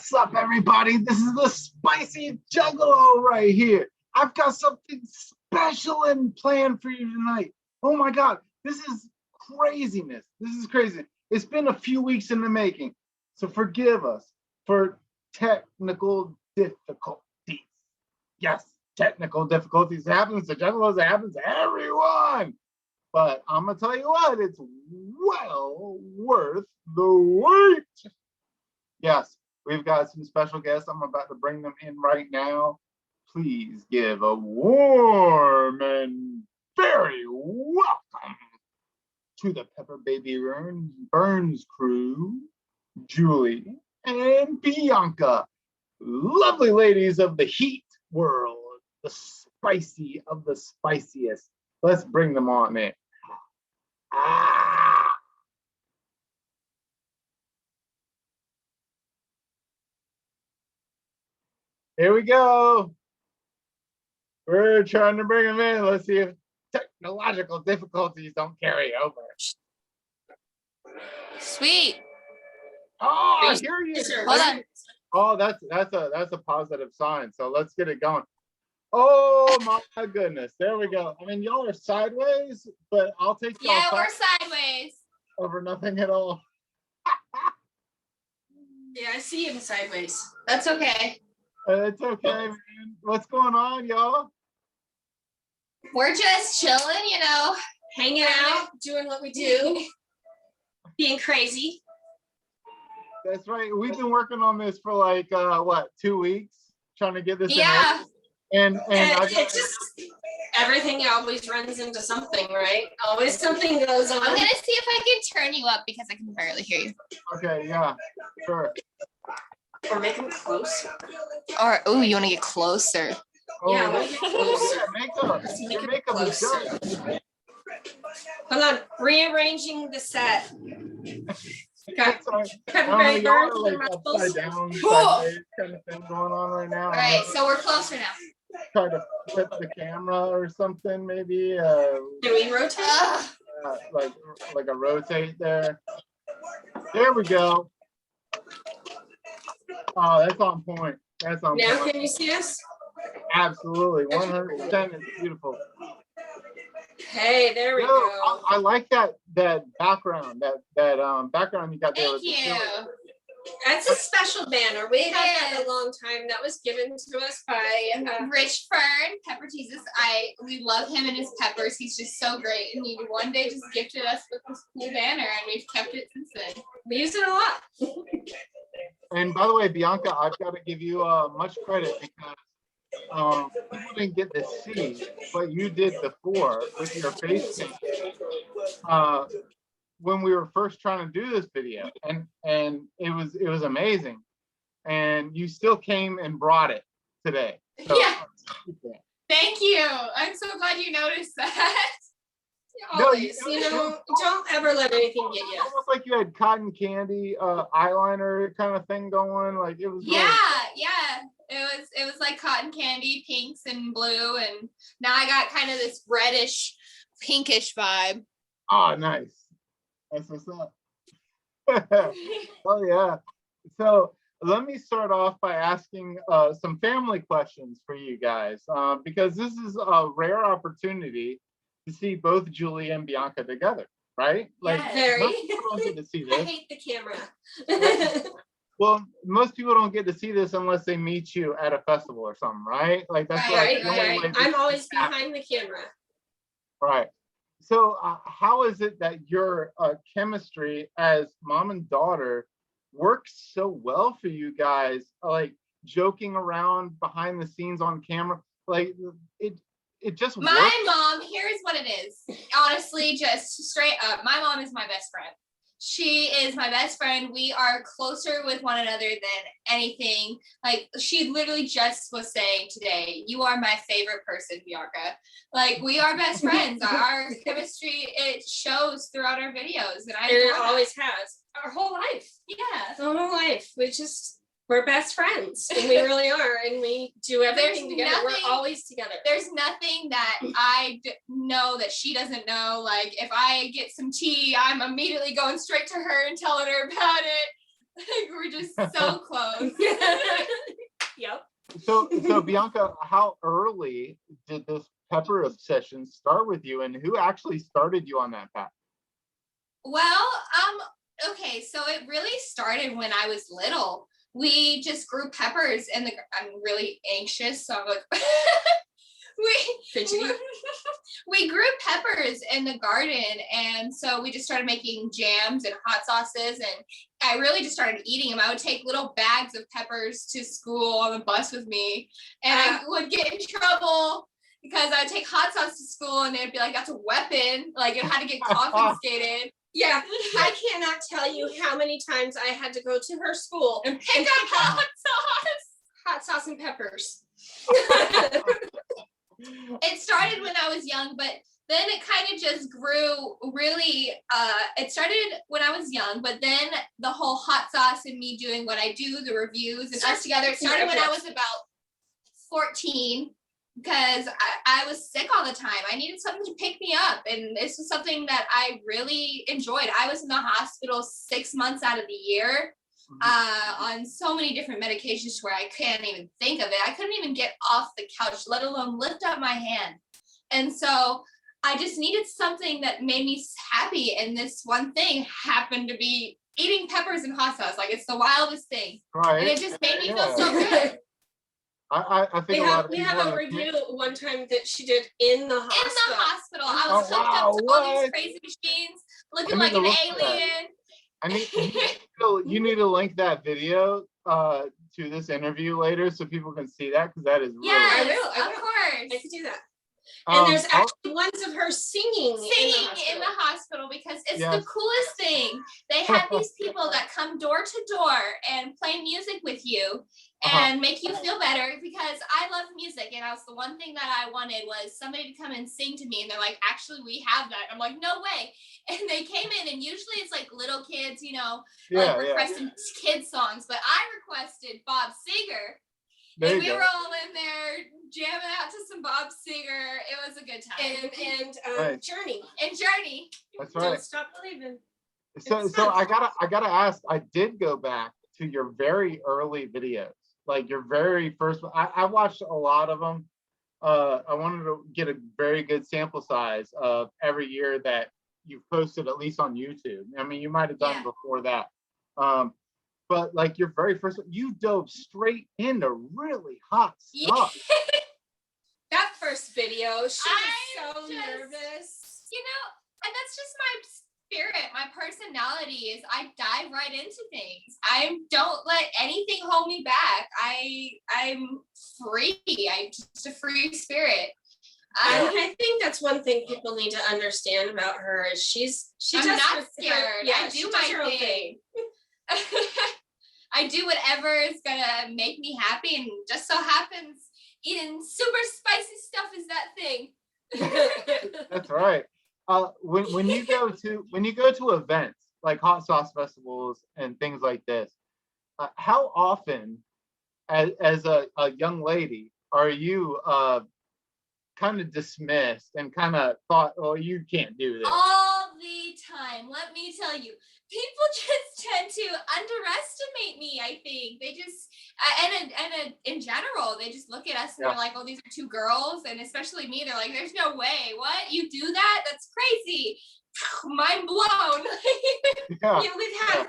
What's up, everybody? This is the Spicy Juggalo right here. I've got something special and planned for you tonight. Oh my God, this is craziness. This is crazy. It's been a few weeks in the making, so forgive us for technical difficulties. Yes, technical difficulties. It happens to Juggalos. It happens to everyone. But I'm gonna tell you what, it's well worth the wait. Yes, we've got some special guests. I'm about to bring them in right now. Please give a warm and very welcome to the Pepper Baby Burns crew, Julie and Bianca. Lovely ladies of the heat world, the spicy of the spiciest. Let's bring them on in. Here we go. We're trying to bring them in. Let's see if technological difficulties don't carry over. Sweet. Oh, I hear you. Hold on. Oh, that's a positive sign. So let's get it going. Oh my goodness. There we go. I mean, y'all are sideways, but I'll take y'all. Yeah, we're sideways. Over nothing at all. Yeah, I see him sideways. That's okay. It's okay, man. What's going on, y'all? We're just chilling, Hanging out, doing what we do, being crazy. That's right. We've been working on this for like 2 weeks, trying to get this. Yeah. And it just everything always runs into something, right? Always something goes on. I'm gonna see if I can turn you up because I can barely hear you. Okay, yeah, sure. Or make them closer. Or you want to get closer? Oh, Yeah, I want to get closer. Your makeup is done. Hold on, rearranging the set. Got Y'all Pepper Burns are and like Ruffles. upside down, sideways kind of thing going on right now. All right, so we're closer now. Try to flip the camera or something, maybe. Can we rotate? Like a rotate there. There we go. Oh, that's on point. That's on Now point. can you see us? Absolutely, 100%. It's beautiful. Hey, there we go. I like that background. That background you got there. Thank you. That's a special banner. We had that a long time. That was given to us by Rich Fern, Pepper Jesus. We love him and his peppers. He's just so great. And he one day just gifted us with this cool banner, and we've kept it since then. We use it a lot. And by the way, Bianca, I've got to give you much credit because people didn't get to see what you did before with your face paint when we were first trying to do this video, and it was amazing, and you still came and brought it today. So, yeah. Thank you. I'm so glad you noticed that. Always, don't ever let anything get you. Almost like you had cotton candy eyeliner kind of thing going. Like it was. Yeah. It was like cotton candy, pinks and blue, and now I got kind of this reddish, pinkish vibe. Oh, nice. That's what's up. Oh yeah. So let me start off by asking some family questions for you guys, because this is a rare opportunity to see both Julie and Bianca together, right? Like very. Most people don't get to see this. I hate the camera. Well, most people don't get to see this unless they meet you at a festival or something, right? Like that's right. I'm always behind the camera. Right. So how is it that your chemistry as mom and daughter works so well for you guys? Like joking around behind the scenes on camera, like it just works. My mom, here's what it is. Honestly, just straight up, my mom is my best friend. She is my best friend. We are closer with one another than anything. Like she literally just was saying today, you are my favorite person, Bianca. Like we are best friends. Our chemistry, it shows throughout our videos. And it always has. Our whole life. Yeah. Our whole life. We're best friends, and we really are, and we do everything together. We're always together. There's nothing that I know that she doesn't know. Like, if I get some tea, I'm immediately going straight to her and telling her about it. Like, we're just so close. Yep. So Bianca, how early did this pepper obsession start with you, and who actually started you on that path? Well, okay, so it really started when I was little. We just grew peppers and I'm really anxious, so I'm like Fidgety. we grew peppers in the garden, and so we just started making jams and hot sauces, and I really just started eating them. I would take little bags of peppers to school on the bus with me, and I would get in trouble because I would take hot sauce to school and they'd be like, that's a weapon, like it had to get confiscated. Yeah, I cannot tell you how many times I had to go to her school And pick up hot sauce and peppers. It started when I was young, but then it kind of just grew really, it started when I was young, but then the whole hot sauce and me doing what I do, the reviews and us together, it started when I was about 14, because I was sick all the time. I needed something to pick me up, and this was something that I really enjoyed. I was in the hospital 6 months out of the year on so many different medications where I can't even think of it. I couldn't even get off the couch, let alone lift up my hand. And so I just needed something that made me happy, and this one thing happened to be eating peppers and hot sauce. Like, it's the wildest thing. Right. And it just made me feel so good. I think we have a review one time that she did in the hospital. In the hospital. I was hooked up to all these crazy machines, looking like an alien. You need to link that video to this interview later so people can see that, because that is really I will. Of course. I could do that. And there's actually ones of her singing in the hospital, because it's the coolest thing. They have these people that come door to door and play music with you and make you feel better, because I love music, and that's the one thing that I wanted was somebody to come and sing to me, and they're like, actually we have that. I'm like, no way. And they came in, and usually it's like little kids, requesting kid songs, but I requested Bob Seger. And we were all in there jamming out to some Bob Seger. It was a good time. And Journey. And Journey. That's right. Don't Stop Believing. So I gotta ask. I did go back to your very early videos, like your very first one. I watched a lot of them. I wanted to get a very good sample size of every year that you've posted, at least on YouTube. I mean, you might have done before that. But like your very first one, you dove straight into really hot stuff. That first video, she was so nervous. And that's just my spirit. My personality is I dive right into things. I don't let anything hold me back. I'm free. I'm just a free spirit. I think that's one thing people need to understand about her is I'm not scared. I do my thing. I do whatever is gonna make me happy, and just so happens eating super spicy stuff is that thing. That's right. When you go to events like hot sauce festivals and things like this, how often, as a young lady, are you kind of dismissed and kind of thought, oh, you can't do this? All the time. Let me tell you, people just tend to underestimate me. I think they just and in general, they just look at us and they're like, oh, these are two girls, and especially me, they're like, there's no way. What, you do that? That's crazy. Mind blown. We've had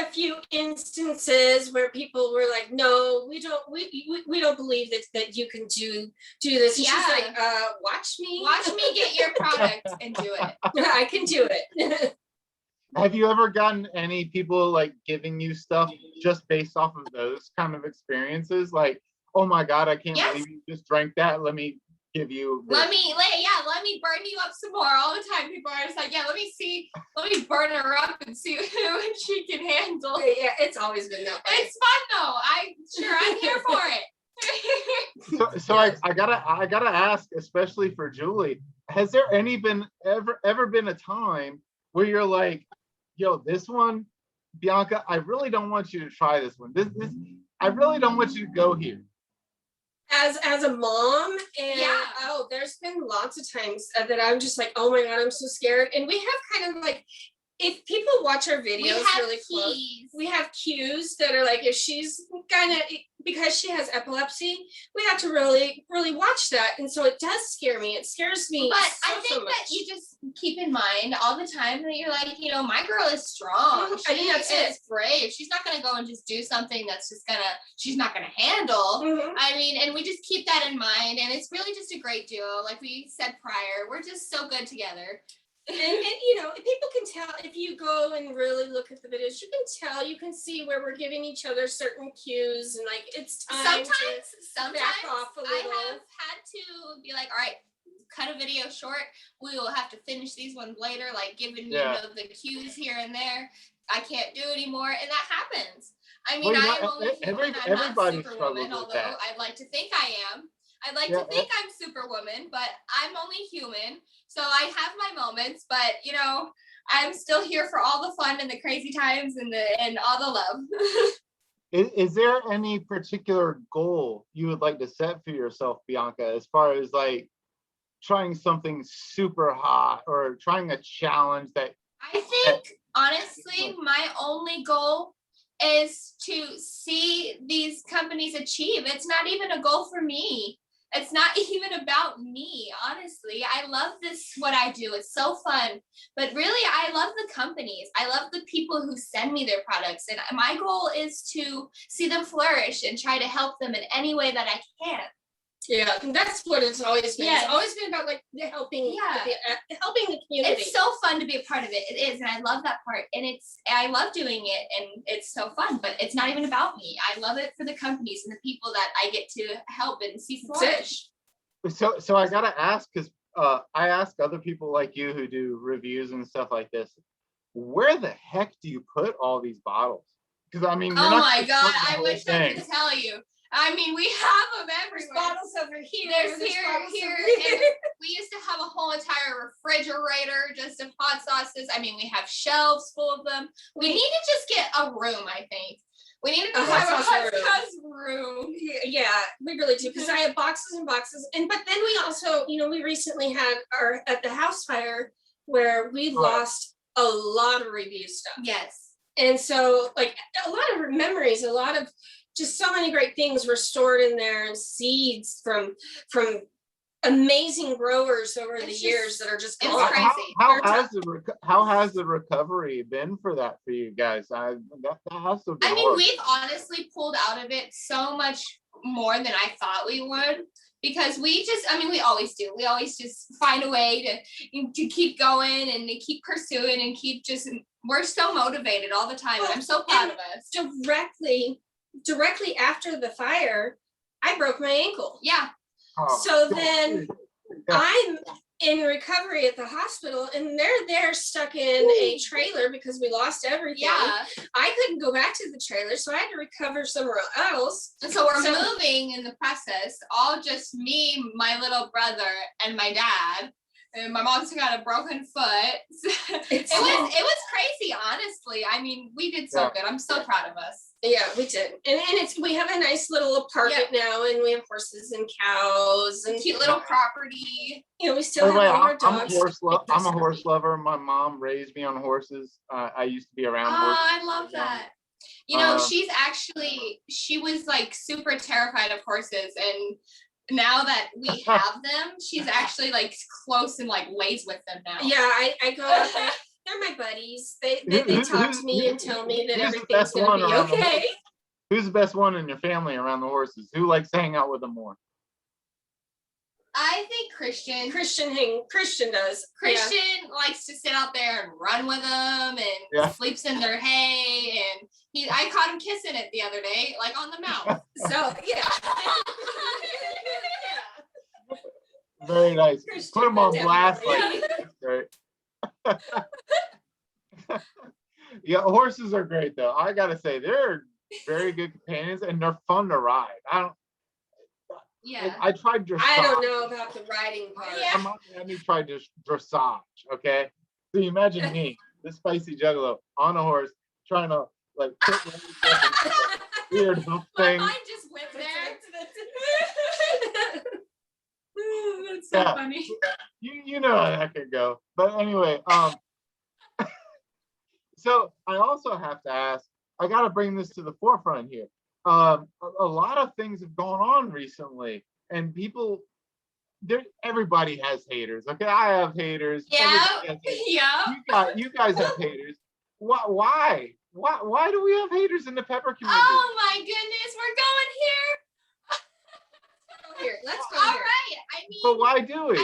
a few instances where people were like, no, we don't believe that you can do this. And she's like, watch me get your product and do it. I can do it. Have you ever gotten any people like giving you stuff just based off of those kind of experiences? Like, oh my God, I can't believe you just drank that. Let me give you this. Let me burn you up some more. All the time people are just like, let me burn her up and see what she can handle. Yeah, it's always been that way. It's fun though. I'm here for it. So I gotta ask, especially for Julie, has there ever been a time where you're like, yo, this one, Bianca, I really don't want you to try this one. This I really don't want you to go here. As a mom, and there's been lots of times that I'm just like, oh my God, I'm so scared. And we have kind of like if people watch our We videos have really close, keys. we have cues that are like, if she's because she has epilepsy, we have to really, really watch that. And so it does scare me. It scares me. But so, I think so much. that you just keep in mind all the time that you're like, my girl is strong. I think that's it. She's brave. She's not gonna go and just do something that's she's not gonna handle. Mhm. I mean, and we just keep that in mind, and it's really just a great duo. Like we said prior, we're just so good together. And people can tell if you go and really look at the videos, you can see where we're giving each other certain cues, and like it's time Sometimes back off a I little. have had to be like, all right, cut a video short. We will have to finish these ones later, like giving the cues here and there. I can't do anymore, and that happens. I mean, I'm only human. I'm not Superwoman, although I'd like to think I am. I'd like to think I'm Superwoman, but I'm only human. So I have my moments, but I'm still here for all the fun and the crazy times and all the love. Is there any particular goal you would like to set for yourself, Bianca, as far as like trying something super hot or trying a challenge that? I think honestly, my only goal is to see these companies achieve. It's not even a goal for me. It's not even about me, honestly. I love what I do. It's so fun. But really, I love the companies. I love the people who send me their products. And my goal is to see them flourish and try to help them in any way that I can. Yeah, that's what it's always been. Yes. It's always been about like helping the community. It's so fun to be a part of it. It is, and I love that part. And I love doing it, and it's so fun. But it's not even about me. I love it for the companies and the people that I get to help and see flourish. So I gotta ask, because I ask other people like you who do reviews and stuff like this, where the heck do you put all these bottles? Because I mean, oh my God, I wish I could tell you. I mean, we have them everywhere. Bottles over here. There's here. And we used to have a whole entire refrigerator just of hot sauces. I mean, we have shelves full of them. We need to just get a room, I think. We need to have a hot sauce room. Yeah, we really do, because I have boxes and boxes. But then we also, we recently had at the house fire where we lost a lot of review stuff. Yes. And so like a lot of memories, a lot of just so many great things were stored in there, and seeds from amazing growers over the years that are just gone. How has the recovery been for that for you guys? That has to be horrible. We've honestly pulled out of it so much more than I thought we would, because we always do. We always just find a way to keep going and to keep pursuing and we're so motivated all the time. And I'm so proud of us. Directly after the fire, I broke my ankle. Yeah. So then I'm in recovery at the hospital, and they're there stuck in a trailer because we lost everything. Yeah. I couldn't go back to the trailer, so I had to recover somewhere else. And so we're moving in the process, all just me, my little brother, and my dad. And my mom's got a broken foot. It was crazy, honestly. I mean, we did so good. I'm so proud of us. Yeah, we did. And we have a nice little apartment now, and we have horses and cows and cute little property. We still have all our dogs. I'm a horse lover. My mom raised me on horses. I used to be around horses. I love that. She was like super terrified of horses, and now that we have them, she's actually like close and like lays with them now. Yeah, I go out there. They're my buddies. They talk to me and tell me that everything's gonna be okay. Who's the best one in your family around the horses? Who likes to hang out with them more? I think Christian. Christian does. Christian likes to sit out there and run with them and sleeps in their hay, and I caught him kissing it the other day, like on the mouth. So yeah. Very nice. Christian, put him on blast. Great. Yeah, horses are great though. I gotta say, they're very good companions, and they're fun to ride. I tried dressage. I don't know about the riding part. Yeah. Let me try dressage, okay? So you imagine me, the spicy juggalo, on a horse, trying to like put weird hook thing. My mind just went there. That's so funny. You know how that could go. But anyway, So I also have to ask, I got to bring this to the forefront here. A lot of things have gone on recently, and people, everybody has haters. Okay, I have haters. Yeah, Everybody has haters. yeah. You guys have haters. Why do we have haters in the pepper community? Oh my goodness, we're going here. Let's go All here. right. I mean, But why do we?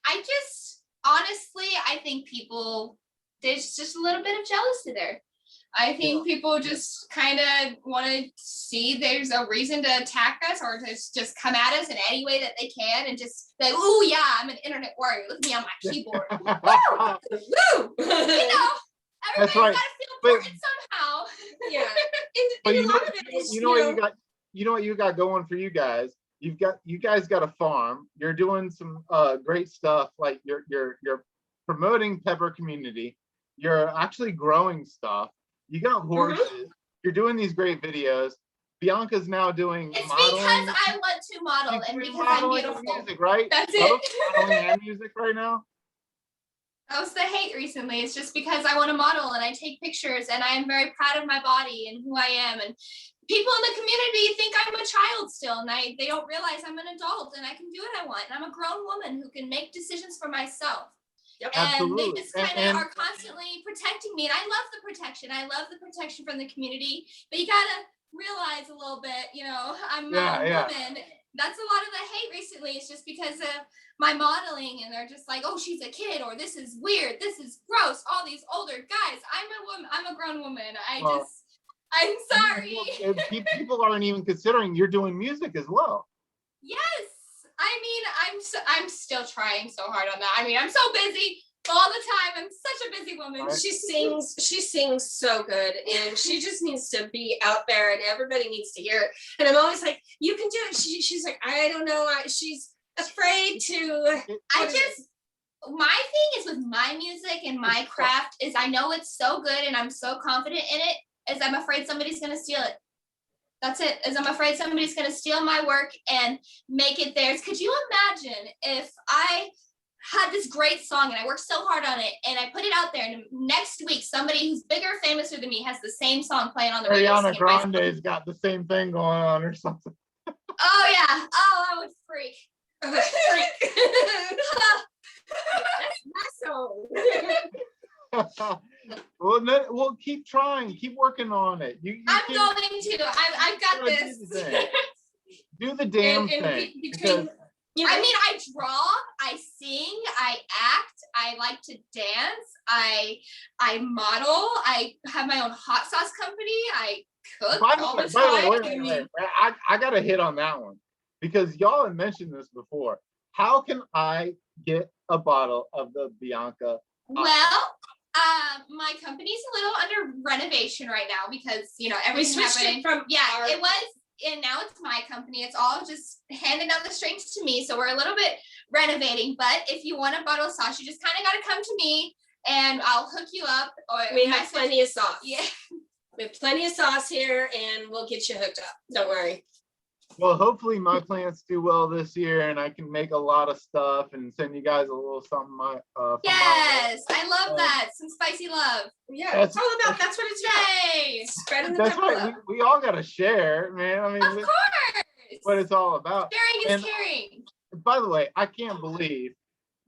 I just honestly, I think people, there's just a little bit of jealousy there. I think people just kind of want to see there's a reason to attack us or to just come at us in any way that they can and just say, oh yeah, I'm an internet warrior. Look at me on my keyboard. Woo! You know, everybody's right. got to feel important somehow. Yeah. But And a lot of it is, you know what you got going for you guys. You guys got a farm. You're doing some great stuff. Like you're promoting pepper community. You're actually growing stuff. You got horses. You're doing these great videos. Bianca's now doing It's modeling. because I want to model and because I'm modeling beautiful. and music, right? That's Both it. modeling and music right now. That was the hate recently. It's just because I want to model and I take pictures and I am very proud of my body and who I am. And people in the community think I'm a child still and they don't realize I'm an adult and I can do what I want. And I'm a grown woman who can make decisions for myself. Yep. And Absolutely. they just kind of are constantly protecting me. And I love the protection. I love the protection from the community. But you got to realize a little bit, you know, I'm a woman. That's a lot of the hate recently. It's just because of my modeling and they're just like, oh, she's a kid or this is weird. This is gross. All these older guys. I'm a woman. I'm a grown woman. I'm sorry. People aren't even considering you're doing music as well. Yes. I mean, I'm still trying so hard on that. I mean, I'm so busy all the time. I'm such a busy woman. Right. She sings so good and she just needs to be out there and everybody needs to hear it. And I'm always like, you can do it. She's like, I don't know. She's afraid to. My thing is with my music and my craft is I know it's so good and I'm so confident in it is I'm afraid somebody's going to steal it. That's it, is I'm afraid somebody's going to steal my work and make it theirs. Could you imagine if I had this great song and I worked so hard on it and I put it out there and next week somebody who's bigger, famouser than me has the same song playing on the radio. Ariana Grande's got the same thing going on or something. Oh yeah. Oh, I would freak. That's my song. Well, keep trying, keep working on it. I'm going to. I've got this. Do the damn thing. I mean, I draw, I sing, I act, I like to dance, I model, I have my own hot sauce company, I cook all the time. Wait. I got to hit on that one because y'all have mentioned this before. How can I get a bottle of the Bianca? Well, my company's a little under renovation right now because, you know, everything's happening. It was, and now it's my company. It's all just handing down the strings to me. So we're a little bit renovating, but if you want a bottle of sauce, you just kind of got to come to me and I'll hook you up. Or we have plenty of sauce. Yeah. We have plenty of sauce here and we'll get you hooked up. Don't worry. Well, hopefully my plants do well this year and I can make a lot of stuff and send you guys a little something. Yes, I love that. Some spicy love. Yeah, it's all about, that's what it's about. Spreading the That's right. We all got to share, man. I mean, of course. What it's all about. Sharing is caring. By the way, I can't believe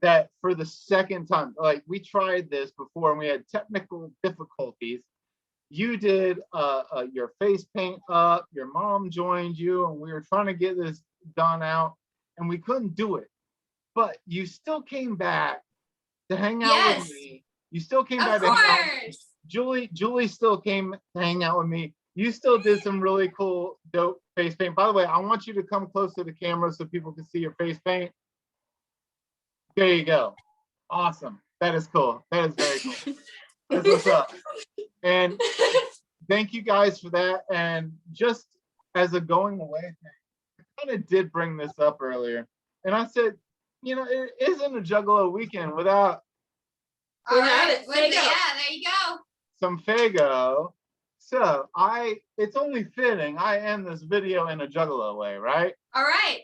that for the second time, like we tried this before and we had technical difficulties. You did your face paint up, your mom joined you, and we were trying to get this done out, and we couldn't do it. But you still came back to hang out with me. You still came back to hang out with me. Julie still came to hang out with me. You still did some really cool, dope face paint. By the way, I want you to come close to the camera so people can see your face paint. There you go. Awesome. That is cool. That is very cool. That's what's up. And thank you guys for that. And just as a going away thing, I kind of did bring this up earlier. And I said, you know, it isn't a Juggalo weekend without there you go. Some Faygo. So it's only fitting I end this video in a Juggalo way, right? All right.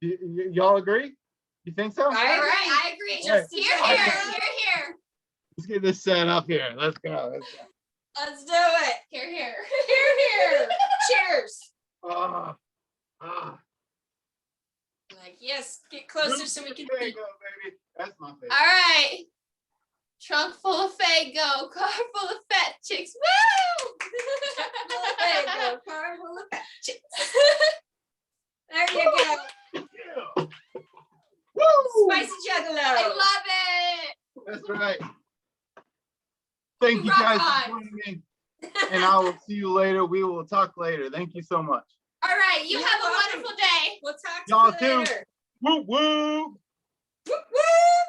Y'all agree? You think so? I agree. Just here. Let's get this set up here. Let's go. Let's do it. Here, here. Here, here. Cheers. Ah, ah. Like, yes, get closer so we can There you eat. go, baby. That's my favorite. All right. Trunk full of Faygo, car full of fat chicks. Woo! There you go. Car full of fat chicks. There you go. Yeah. Woo! Spicy juggalo. I love it. That's right. Thank you Rock guys on. for joining me. And I will see you later. We will talk later. Thank you so much. All right. You You're have a welcome. wonderful day. We'll talk to Y'all you too. later. Woo woo. Woo, woo.